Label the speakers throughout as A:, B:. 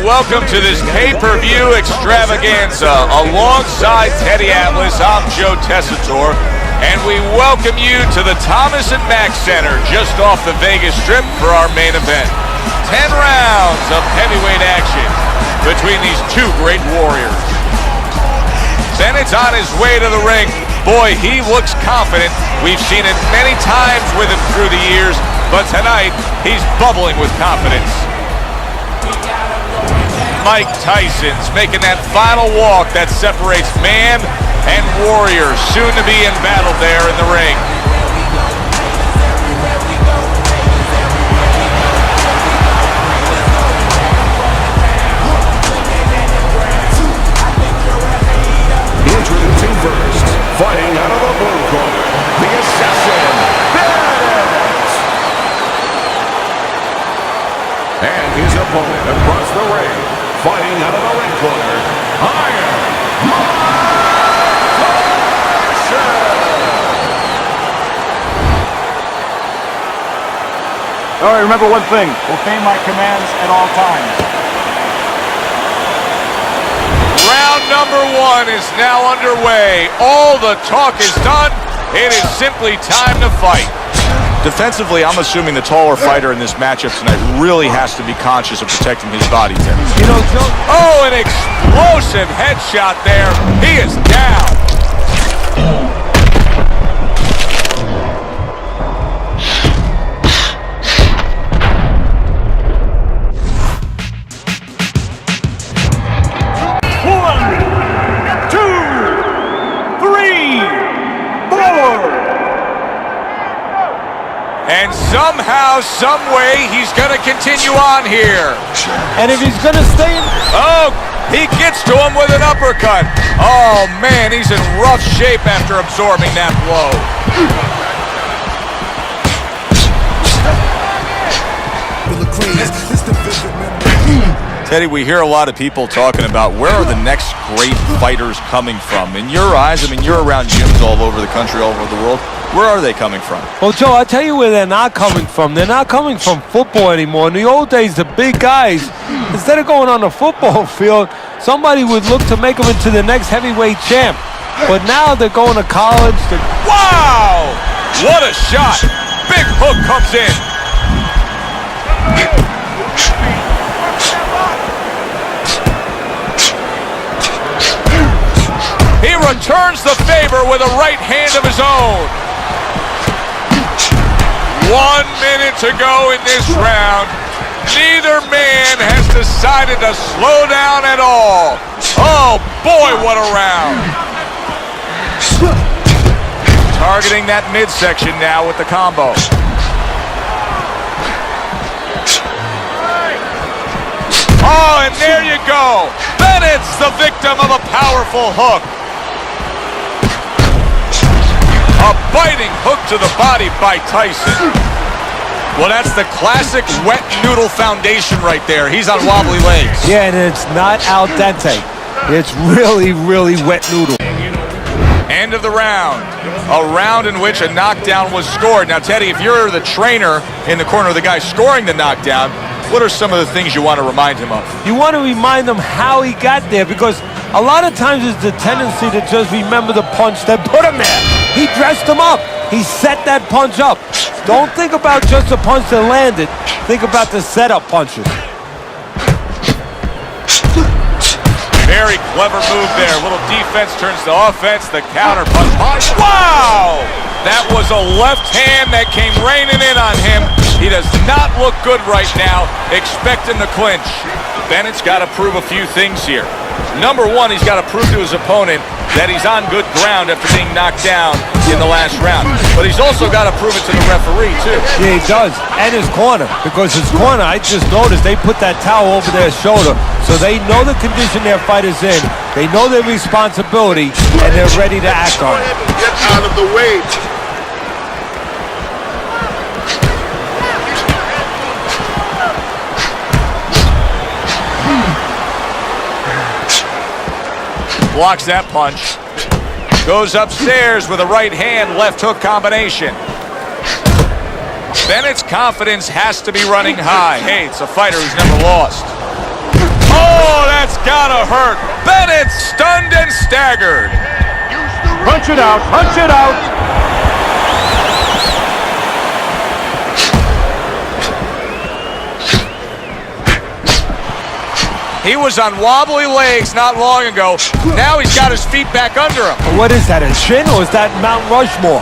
A: welcome to this pay-per-view extravaganza. Alongside Teddy Atlas, I'm Joe Tessitore, and we welcome you to the Thomas & Mack Center just off the Vegas Strip for our main event. 10 rounds of heavyweight action between these two great warriors. Bennett's on his way to the ring. Boy, he looks confident. We've seen it many times with him through the years, but tonight he's bubbling with confidence. Mike Tyson's making that final walk that separates man and warrior, soon to be in battle there in the ring.
B: Introducing first, fighting out of the blue corner, the assassin, Bennett! And his opponent across the ring, fighting out of the red corner, Iron Mike Tyson!
C: All right, remember one thing. Obey my commands at all times.
A: Round number one is now underway. All the talk is done. It is simply time to fight.
D: Defensively, I'm assuming the taller fighter in this matchup tonight really has to be conscious of protecting his body.
A: You know, Joe. Oh, an explosive headshot there. He is down. And somehow, some way, he's going to continue on here.
E: And if he's going to stay in...
A: Oh, he gets to him with an uppercut. Oh, man, he's in rough shape after absorbing that blow.
D: Teddy, we hear a lot of people talking about where are the next great fighters coming from. In your eyes, I mean, you're around gyms all over the country, all over the world. Where are they coming from?
E: Well, Joe, I'll tell you where they're not coming from. They're not coming from football anymore. In the old days, the big guys, instead of going on the football field, somebody would look to make them into the next heavyweight champ. But now they're going to college.
A: Wow! What a shot! Big hook comes in. He returns the favor with a right hand of his own. 1 minute to go in this round. Neither man has decided to slow down at all. Oh boy, what a round. Targeting that midsection now with the combo. Oh, and there you go. Bennett's the victim of a powerful hook. A biting hook to the body by Tyson. Well, that's the classic wet noodle foundation right there. He's on wobbly legs.
E: Yeah, and it's not al dente. It's really, really wet noodle.
A: End of the round. A round in which a knockdown was scored. Now, Teddy, if you're the trainer in the corner of the guy scoring the knockdown, what are some of the things you want to remind him of?
E: You want to remind him how he got there, because a lot of times it's the tendency to just remember the punch that put him there. He dressed him up. He set that punch up. Don't think about just the punch that landed. Think about the setup punches.
A: Very clever move there. A little defense turns to offense. The counter punch. Wow! That was a left hand that came raining in on him. He does not look good right now. Expect him to clinch. Bennett's got to prove a few things here. Number one, he's got to prove to his opponent that he's on good ground after being knocked down in the last round. But he's also got to prove it to the referee, too.
E: Yeah, he does. And his corner. Because his corner, I just noticed, they put that towel over their shoulder. So they know the condition their fighter's in. They know their responsibility, and they're ready to act on it.
B: Get out of the way.
A: Blocks that punch. Goes upstairs with a right hand, left hook combination. Bennett's confidence has to be running high. Hey, it's a fighter who's never lost. Oh! hurt. Bennett stunned and staggered.
C: Punch it out, punch it out.
A: He was on wobbly legs not long ago. Now he's got his feet back under him.
E: What is that, a shin or is that Mount Rushmore?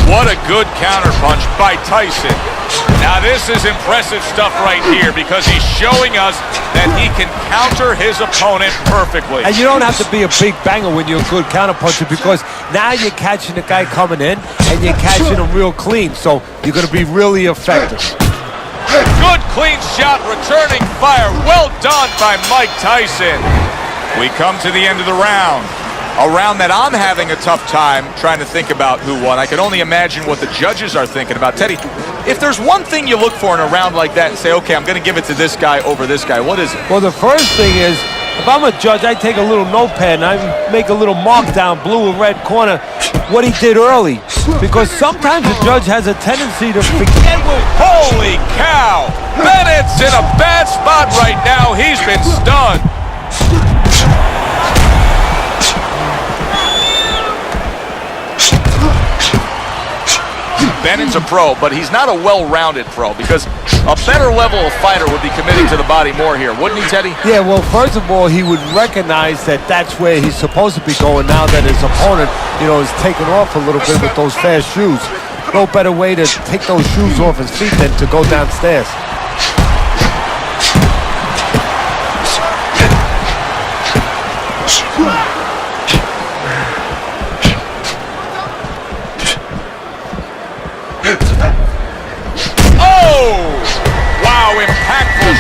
A: What a good counterpunch by Tyson. Now this is impressive stuff right here because he's showing us that he can counter his opponent perfectly.
E: And you don't have to be a big banger when you're a good counterpuncher because now you're catching the guy coming in and you're catching him real clean. So you're going to be really effective.
A: Good clean shot, returning fire. Well done by Mike Tyson. We come to the end of the round. A round that I'm having a tough time trying to think about who won. I can only imagine what the judges are thinking about. Teddy, if there's one thing you look for in a round like that and say, okay, I'm going to give it to this guy over this guy, what is it?
E: Well, the first thing is, if I'm a judge, I take a little notepad and I make a little mark down blue or red corner what he did early. Because sometimes the judge has a tendency to forget what...
A: Holy cow! Bennett's in a bad spot right now. He's been stunned. Bennett's a pro, but he's not a well-rounded pro because a better level of fighter would be committing to the body more here, wouldn't he, Teddy?
E: Yeah, well, first of all, he would recognize that that's where he's supposed to be going now that his opponent, is taking off a little bit with those fast shoes. No better way to take those shoes off his feet than to go downstairs.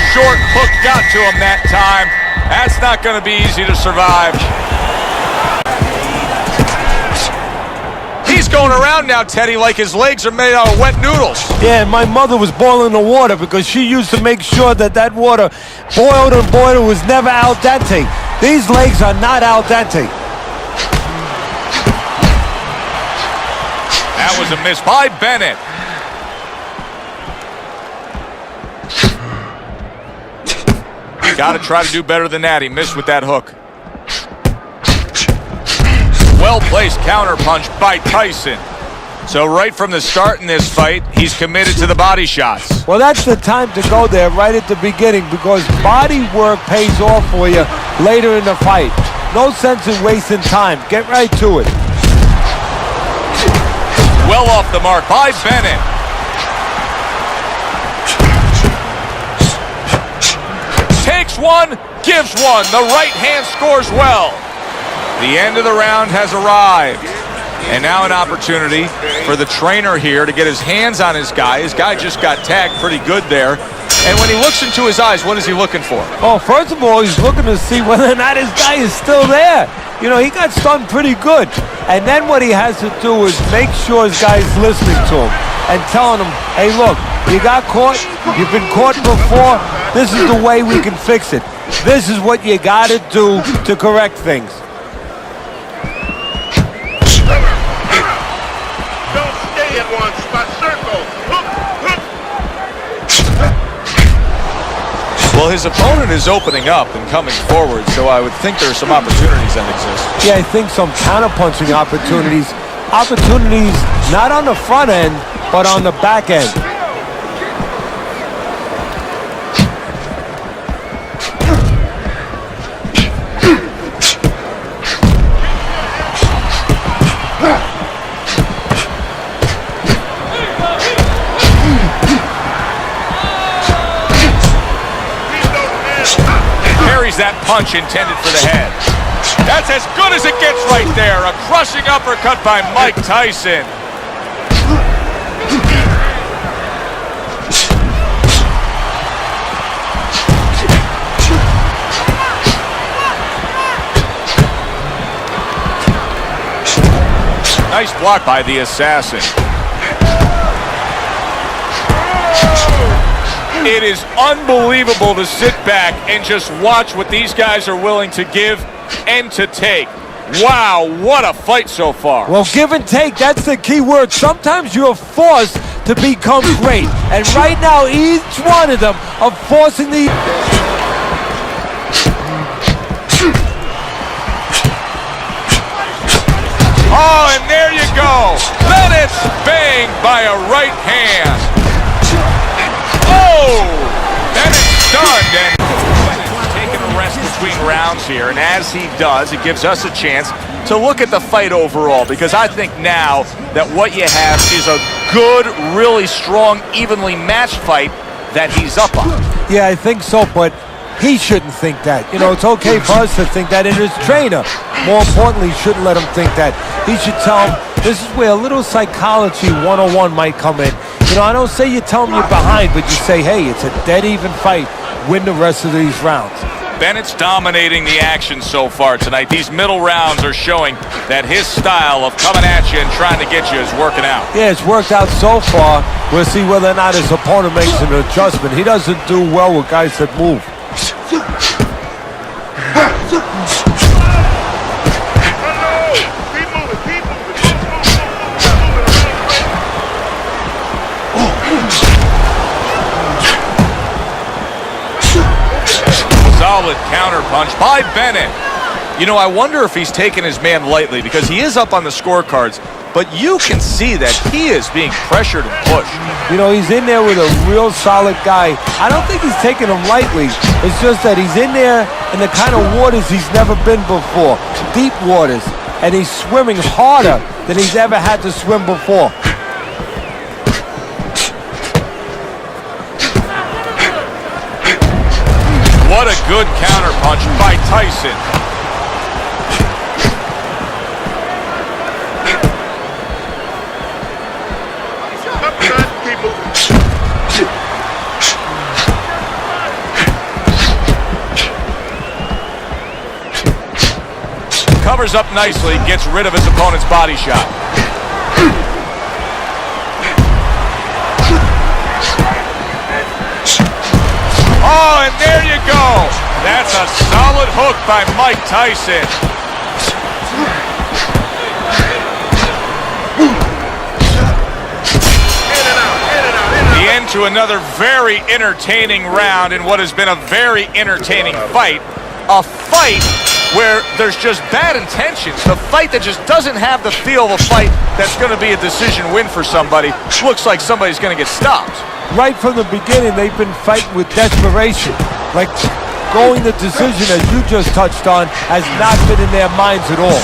A: Short hook got to him that time. That's not going to be easy to survive. He's going around now, Teddy, like his legs are made out of wet noodles.
E: Yeah, my mother was boiling the water because she used to make sure that that water boiled and boiled was never al dente. These legs are not al dente.
A: That was a miss by Bennett. Got to try to do better than that. He missed with that hook. Well-placed counterpunch by Tyson. So right from the start in this fight, he's committed to the body shots.
E: Well, that's the time to go there right at the beginning because body work pays off for you later in the fight. No sense in wasting time. Get right to it.
A: Well off the mark by Bennett. Takes one, gives one. The right hand scores well. The end of the round has arrived. And now an opportunity for the trainer here to get his hands on his guy. His guy just got tagged pretty good there. And when he looks into his eyes, what is he looking for?
E: Oh, first of all, he's looking to see whether or not his guy is still there. He got stunned pretty good. And then what he has to do is make sure his guy's listening to him and telling him, hey, look, you got caught. You've been caught before. This is the way we can fix it. This is what you got to do to correct things.
F: Don't stay at one spot. Circle. Hook, hook.
D: Well, his opponent is opening up and coming forward, so I would think there are some opportunities that exist.
E: Yeah, I think some counterpunching opportunities. Opportunities not on the front end, but on the back end.
A: That punch intended for the head. That's as good as it gets right there. A crushing uppercut by Mike Tyson. Nice block by the assassin. It is unbelievable to sit back and just watch what these guys are willing to give and to take. Wow, what a fight so far.
E: Well, give and take, that's the key word. Sometimes you're forced to become great. And right now, each one of them are forcing the...
A: Oh, and there you go. Bennett's banged by a right hand. Oh, Bennett's stunned, and Bennett's taking a rest between rounds here. And as he does, it gives us a chance to look at the fight overall, because I think now that what you have is a good, really strong, evenly matched fight that he's up on.
E: Yeah, I think so, but he shouldn't think that. You know, it's okay for us to think that, and his trainer, more importantly, shouldn't let him think that. He should tell him, this is where a little psychology 101 might come in. You know, I don't say you tell him you're behind, but you say, hey, it's a dead even fight. Win the rest of these rounds.
A: Bennett's dominating the action so far tonight. These middle rounds are showing that his style of coming at you and trying to get you is working out.
E: Yeah, it's worked out so far. We'll see whether or not his opponent makes an adjustment. He doesn't do well with guys that move.
A: Solid counterpunch by Bennett. You know, I wonder if he's taking his man lightly, because he is up on the scorecards, but you can see that he is being pressured and pushed.
E: You know, he's in there with a real solid guy. I don't think he's taking him lightly. It's just that he's in there in the kind of waters he's never been before. Deep waters. And he's swimming harder than he's ever had to swim before.
A: What a good counterpunch by Tyson. Covers up nicely, gets rid of his opponent's body shot. Oh, and there you go. That's a solid hook by Mike Tyson. The end to another very entertaining round in what has been a very entertaining fight. A fight where there's just bad intentions. The fight that just doesn't have the feel of a fight that's going to be a decision win for somebody. Looks like somebody's going to get stopped.
E: Right from the beginning, they've been fighting with desperation. Like going the decision, as you just touched on, has not been in their minds at all.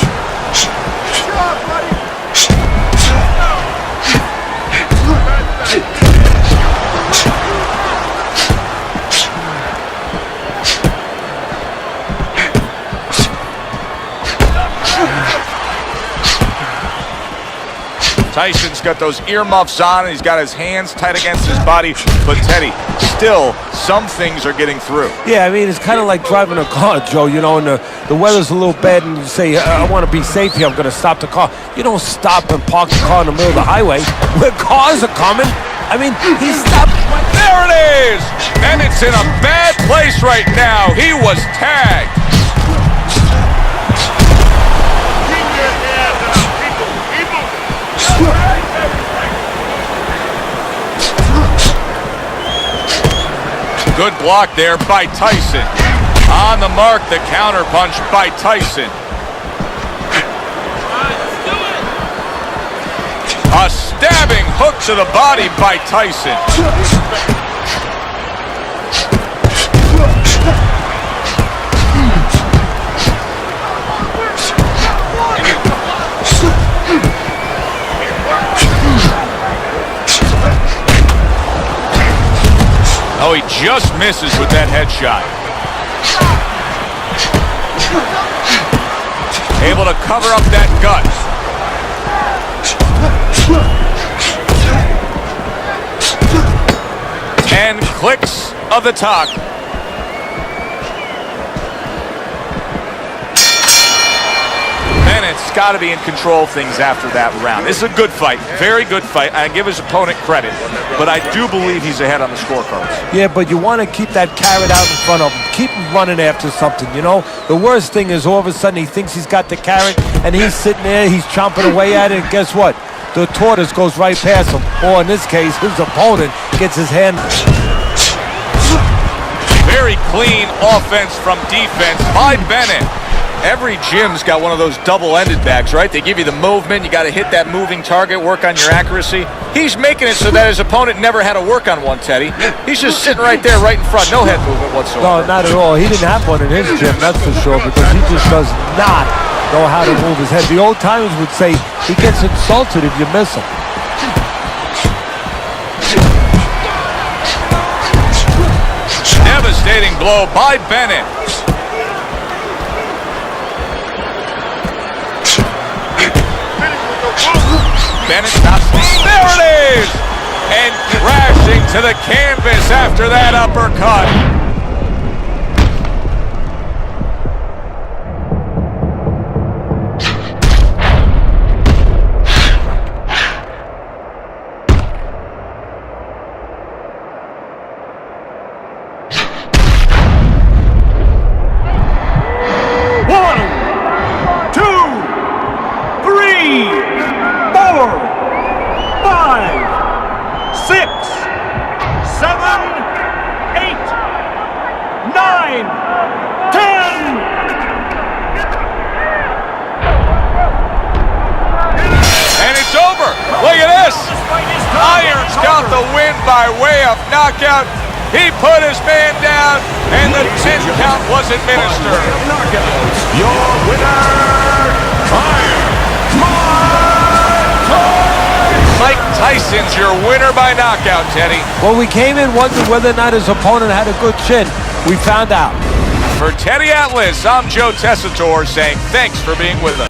A: Tyson's got those earmuffs on, and he's got his hands tight against his body. But Teddy, still, some things are getting through.
E: Yeah, I mean, it's kind of like driving a car, Joe, you know, and the weather's a little bad, and you say, I want to be safe here, I'm going to stop the car. You don't stop and park the car in the middle of the highway where cars are coming. I mean, he stopped.
A: There it is! And it's in a bad place right now. He was tagged. Good block there by Tyson. On the mark, the counterpunch by Tyson. A stabbing hook to the body by Tyson. Oh, he just misses with that headshot. Able to cover up that gut. And clicks of the talk. Bennett's got to be in control of things after that round. This is a good fight, very good fight. I give his opponent credit, but I do believe he's ahead on the scorecards.
E: Yeah, but you want to keep that carrot out in front of him. Keep him running after something, you know? The worst thing is all of a sudden he thinks he's got the carrot, and he's sitting there, he's chomping away at it, and guess what? the tortoise goes right past him. Or in this case, his opponent gets his hand.
A: Very clean offense from defense by Bennett.
D: Every gym's got one of those double-ended bags, right? They give you the movement. You got to hit that moving target, work on your accuracy. He's making it so that his opponent never had to work on one, Teddy. He's just sitting right there, right in front. No head movement whatsoever.
E: No, not at all. He didn't have one in his gym, that's for sure, because he just does not know how to move his head. The old timers would say he gets insulted if you miss him.
A: Devastating blow by Bennett. Bennett stops. There it is! And crashing to the canvas after that uppercut. Irons got the win by way of knockout. He put his man down, and the 10 count was administered.
B: Knockouts, your winner, Iron
A: Mike Tyson's your winner by knockout, Teddy.
E: Well, we came in wondering whether or not his opponent had a good chin. We found out.
A: For Teddy Atlas, I'm Joe Tessitore saying thanks for being with us.